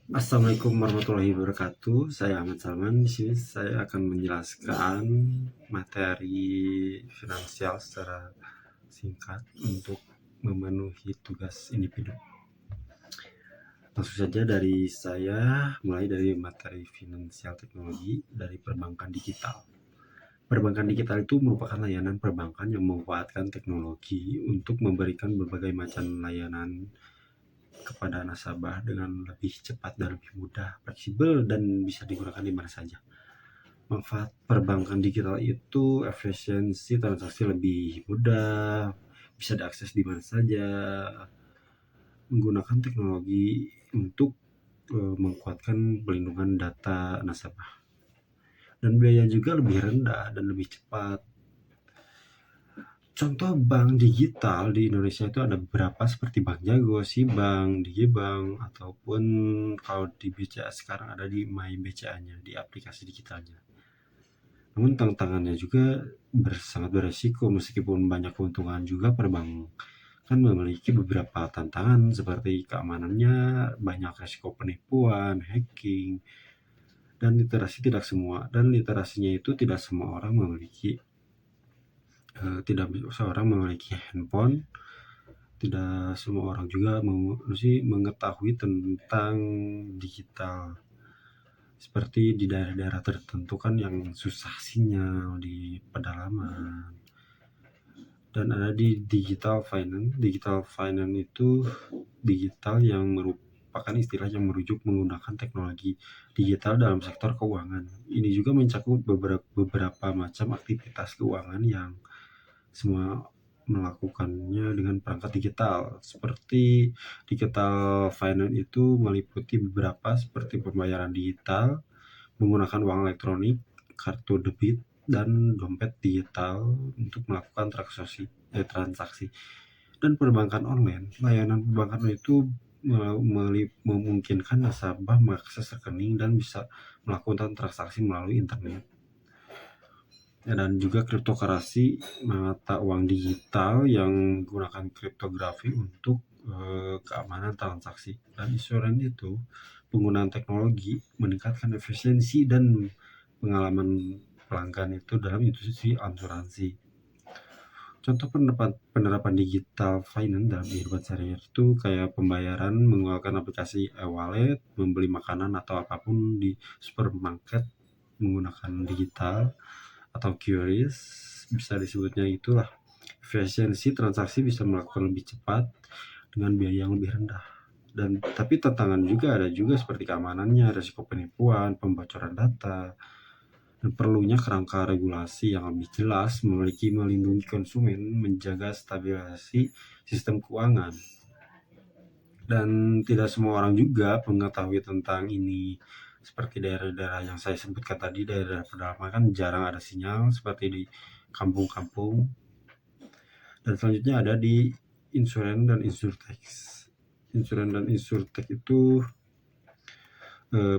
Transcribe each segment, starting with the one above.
Assalamualaikum warahmatullahi wabarakatuh. Saya Ahmad Salman. Di sini saya akan menjelaskan materi finansial secara singkat untuk memenuhi tugas individu. Langsung saja dari saya, mulai dari materi finansial teknologi dari perbankan digital. Perbankan digital itu merupakan layanan perbankan yang memanfaatkan teknologi untuk memberikan berbagai macam layanan kepada nasabah dengan lebih cepat dan lebih mudah, fleksibel, dan bisa digunakan di mana saja. Manfaat perbankan digital itu efisiensi transaksi lebih mudah, bisa diakses di mana saja, menggunakan teknologi untuk menguatkan pelindungan data nasabah. Dan biaya juga lebih rendah dan lebih cepat. Contoh bank digital di Indonesia itu ada beberapa seperti Bank Jago, Sibank, Digibank, ataupun kalau di BCA sekarang ada di My BCA-nya, di aplikasi digitalnya. Namun tantangannya juga sangat beresiko, meskipun banyak keuntungan juga perbankan kan memiliki beberapa tantangan seperti keamanannya, banyak resiko penipuan, hacking, dan literasinya itu tidak semua orang memiliki. Tidak seorang memiliki handphone, tidak semua orang juga mengetahui tentang digital. Seperti di daerah-daerah tertentu kan yang susah sinyal di pedalaman. Dan ada di digital finance. Digital finance itu digital yang merupakan istilah yang merujuk menggunakan teknologi digital dalam sektor keuangan. Ini juga mencakup beberapa macam aktivitas keuangan yang semua melakukannya dengan perangkat digital. Seperti digital finance itu meliputi beberapa seperti pembayaran digital menggunakan uang elektronik, kartu debit, dan dompet digital untuk melakukan transaksi. Dan perbankan online, layanan perbankan itu memungkinkan nasabah mengakses rekening dan bisa melakukan transaksi melalui internet. Dan juga kriptokurrency, mata uang digital yang menggunakan kriptografi untuk keamanan transaksi. Dan insurans itu penggunaan teknologi meningkatkan efisiensi dan pengalaman pelanggan itu dalam institusi asuransi. Contoh penerapan digital finance dalam kehidupan sehari-hari itu kayak pembayaran menggunakan aplikasi e-wallet, membeli makanan atau apapun di supermarket menggunakan digital atau QRIS, bisa disebutnya itulah. Efisiensi transaksi bisa melakukan lebih cepat dengan biaya yang lebih rendah. Dan tapi tantangan juga ada juga seperti keamanannya, risiko penipuan, pembocoran data, dan perlunya kerangka regulasi yang lebih jelas, melindungi konsumen, menjaga stabilisasi sistem keuangan. Dan tidak semua orang juga mengetahui tentang ini. Seperti daerah-daerah yang saya sebutkan tadi, daerah pedalaman kan jarang ada sinyal seperti di kampung-kampung. Dan selanjutnya ada di insurans dan insurtech. Insurans dan insurtech itu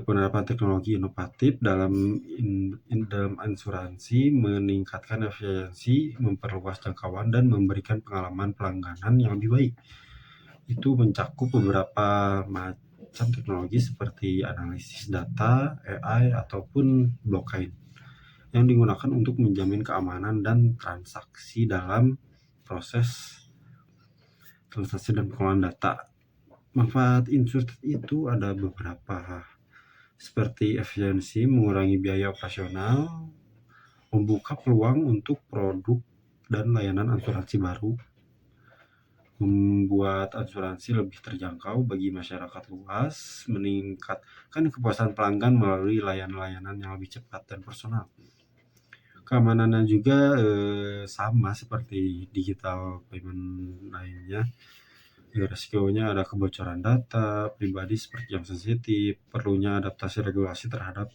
penerapan teknologi inovatif dalam asuransi, meningkatkan efisiensi, memperluas jangkauan, dan memberikan pengalaman pelangganan yang lebih baik. Itu mencakup beberapa macam teknologi seperti analisis data, AI, ataupun blockchain yang digunakan untuk menjamin keamanan dan transaksi dalam proses transaksi dan pengelolaan data. Manfaat insurtech itu ada beberapa, seperti efisiensi, mengurangi biaya operasional, membuka peluang untuk produk dan layanan asuransi baru, membuat asuransi lebih terjangkau bagi masyarakat luas, meningkatkan kepuasan pelanggan melalui layanan-layanan yang lebih cepat dan personal. Keamanannya juga sama seperti digital payment lainnya. Resikonya ada kebocoran data pribadi seperti yang sensitif, perlunya adaptasi regulasi terhadap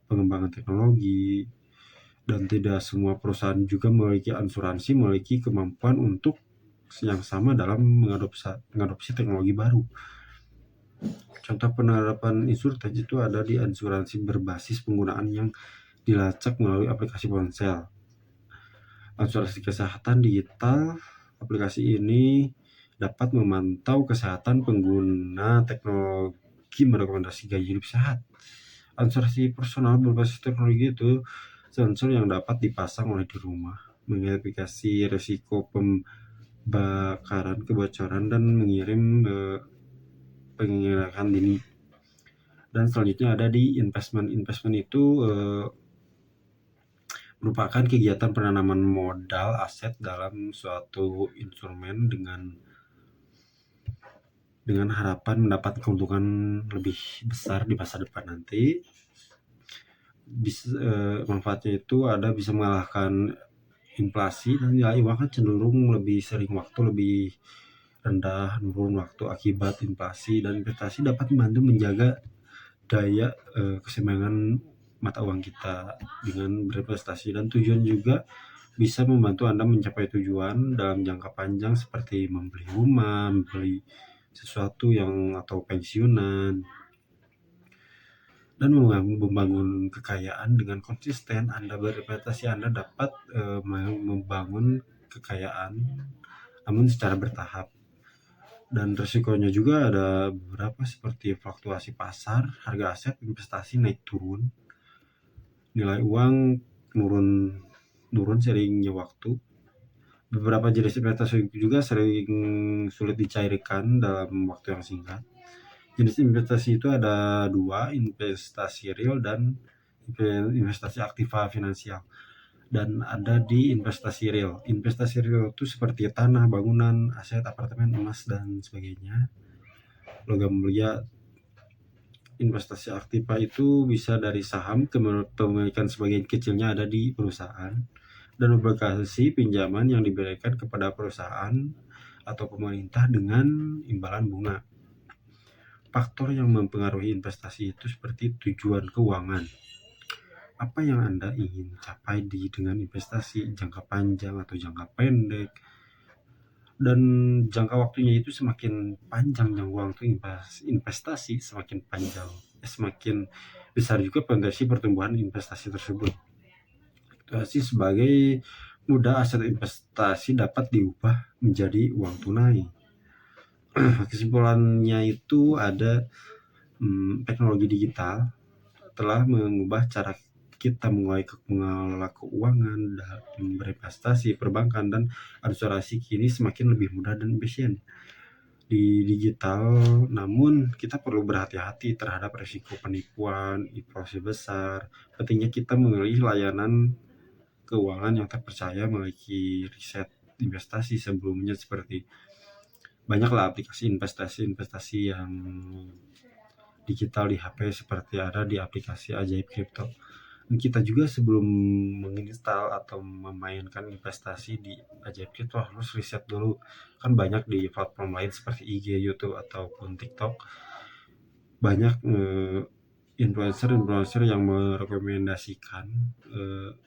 pengembangan teknologi, dan tidak semua perusahaan juga memiliki kemampuan untuk yang sama dalam mengadopsi teknologi baru. Contoh penerapan insurtech itu ada di asuransi berbasis penggunaan yang dilacak melalui aplikasi ponsel. Asuransi kesehatan digital, aplikasi ini dapat memantau kesehatan pengguna teknologi strategi merekomendasi gaya hidup sehat. Asuransi personal berbasis teknologi itu sensor yang dapat dipasang oleh di rumah, mengidentifikasi risiko pembakaran, kebocoran, dan mengirim pengiriman dini. Dan selanjutnya ada di investment. Investment itu merupakan kegiatan penanaman modal aset dalam suatu instrumen dengan harapan mendapat keuntungan lebih besar di masa depan nanti. Manfaatnya itu ada bisa mengalahkan inflasi, dan nilai uang kan cenderung lebih sering waktu lebih rendah, menurun waktu akibat inflasi, dan investasi dapat membantu menjaga daya keseimbangan mata uang kita dengan berinvestasi. Dan tujuan juga bisa membantu Anda mencapai tujuan dalam jangka panjang seperti membeli rumah, membeli sesuatu atau pensiunan, dan membangun kekayaan dengan konsisten. Anda berinvestasi, Anda dapat membangun kekayaan, namun secara bertahap. Dan risikonya juga ada beberapa seperti fluktuasi pasar, harga aset investasi naik turun, nilai uang turun seringnya waktu. Beberapa jenis investasi juga sering sulit dicairkan dalam waktu yang singkat. Jenis investasi itu ada 2, investasi real dan investasi aktiva finansial. Dan ada di investasi real. Investasi real itu seperti tanah, bangunan, aset, apartemen, emas, dan sebagainya. Logam mulia. Investasi aktiva itu bisa dari saham, kepemilikan sebagian kecilnya ada di perusahaan, dan obligasi pinjaman yang diberikan kepada perusahaan atau pemerintah dengan imbalan bunga. Faktor yang mempengaruhi investasi itu seperti tujuan keuangan. Apa yang Anda ingin capai dengan investasi, jangka panjang atau jangka pendek, dan jangka waktunya itu semakin panjang jangka waktu investasi semakin panjang, semakin besar juga potensi pertumbuhan investasi tersebut. Investasi sebagai mudah aset investasi dapat diubah menjadi uang tunai. Kesimpulannya itu ada teknologi digital telah mengubah cara kita mengelola keuangan, berinvestasi, perbankan, dan asuransi kini semakin lebih mudah dan efisien di digital. Namun kita perlu berhati-hati terhadap risiko penipuan, inflasi besar. Pentingnya kita memilih layanan keuangan yang terpercaya, memiliki riset investasi sebelumnya. Seperti banyaklah aplikasi investasi yang digital di HP, seperti ada di aplikasi Ajaib Kripto. Dan kita juga sebelum menginstal atau memainkan investasi di Ajaib Kripto harus riset dulu. Kan banyak di platform lain seperti IG, YouTube, ataupun TikTok, banyak influencer yang merekomendasikan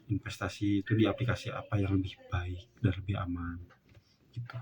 investasi itu di aplikasi apa yang lebih baik dan lebih aman gitu.